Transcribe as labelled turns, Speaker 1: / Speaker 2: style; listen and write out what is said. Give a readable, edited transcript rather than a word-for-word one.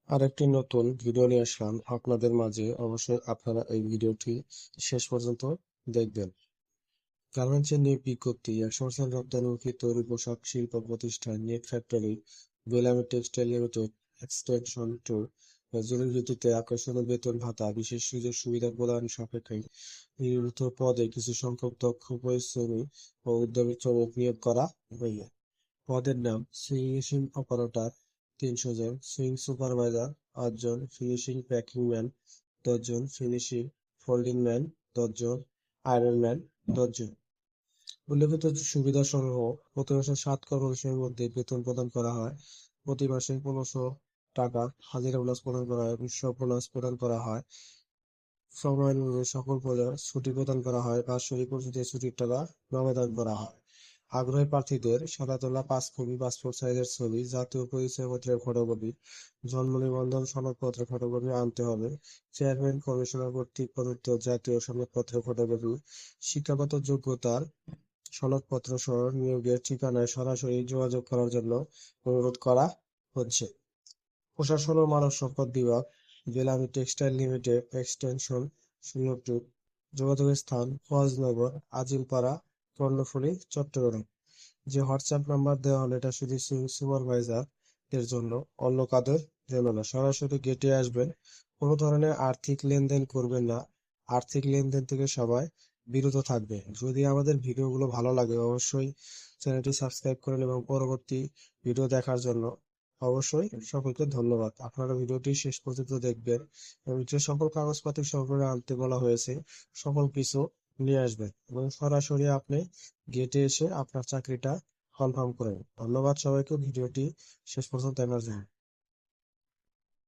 Speaker 1: আরেকটি নতুন ভিডিও নিয়ে আসলাম আপনাদের মাঝে। অবশ্যই আপনারা এই ভিডিওটি শেষ পর্যন্ত দেখবেন। গার্মেন্টসের নিয়োগ বিজ্ঞপ্তি 100% রপ্তানিমুখী তৈরি পোশাক শিল্প প্রতিষ্ঠান net factory Belami textile limited extension to জরুরি ভিত্তিতে আকর্ষণীয় বেতন ভাতা বিশেষ সুযোগ সুবিধা প্রদান সাপেক্ষে নির্ধারিত পদে কিছু সংখ্যক দক্ষ পরিশ্রমী ও উদ্যমী শ্রমিক নিয়োগ করা হইবে। পদের নাম ফিনিশিং অপারেটর ৩০০ জন, সুইং সুপারভাইজার ৮ জন, ফিনিশিং প্যাকিং ম্যান ১০ জন, ফিনিশিং ফোল্ডিং ম্যান ১০ জন, আয়রন ম্যান ১০ জন। উল্লেখিত সুবিধাসমূহ প্রতি মাসে ৭ কর্মদিবসের মধ্যে বেতন প্রদান করা হয়। প্রতি মাসে ১৫০০ টাকা হাজিরা বোনাস প্রদান করা হয় এবং সব বোনাস প্রদান করা হয়। সময় অনুযায়ী সকল পদের ছুটি প্রদান করা হয়। বাৎসরিক পরিচিতি ছুটির টাকা জমাদান করা হয়। আগ্রহী প্রার্থীদের সাদা তোলা ৫ কপি পাসপোর্ট সাইজের ছবি, জাতীয় পরিচয়পত্রের ফটোকপি, জন্ম নিবন্ধন সনদপত্রের ফটোকপি আনতে হবে। চেয়ারম্যান কমিশনার কর্তৃক প্রদত্ত জাতীয় সনদপত্রের ফটোকপি, শিক্ষাগত যোগ্যতার সনদপত্র সহ নিয়োগের ঠিকানায় সরাসরি যোগাযোগ করার জন্য অনুরোধ করা হচ্ছে। প্রশাসন ও মানব সম্পদ বিভাগ, বেলামি টেক্সটাইল লিমিটেড এক্সটেনশন ০২। যোগাযোগের স্থান ফজনগর, আজিমপাড়া, কর্ণফুলী, চট্টগ্রাম। যে হোয়াটসঅ্যাপ নাম্বার দেওয়া হলো এটা শুধু সুপারভাইজার এর জন্য, অন্য কাদের জন্য না। সরাসরি গেটে আসবেন, কোনো ধরনের আর্থিক লেনদেন করবেন না। আর্থিক লেনদেন থেকে সবাই বিরত থাকবে। যদি আমাদের ভিডিওগুলো ভালো লাগে অবশ্যই চ্যানেলটি সাবস্ক্রাইব করেন এবং পরবর্তী ভিডিও দেখার জন্য অবশ্যই সকলকে ধন্যবাদ। আপনারা ভিডিওটি শেষ পর্যন্ত দেখবেন এবং যে সকল কাগজপাতি সরকারে আনতে বলা হয়েছে সকল কিছু নিয়ে আসবেন এবং সরাসরি আপনি গেটে এসে আপনার চাকরিটা কনফার্ম করেন। ধন্যবাদ সবাইকে ভিডিওটি শেষ পর্যন্ত দেখার জন্য।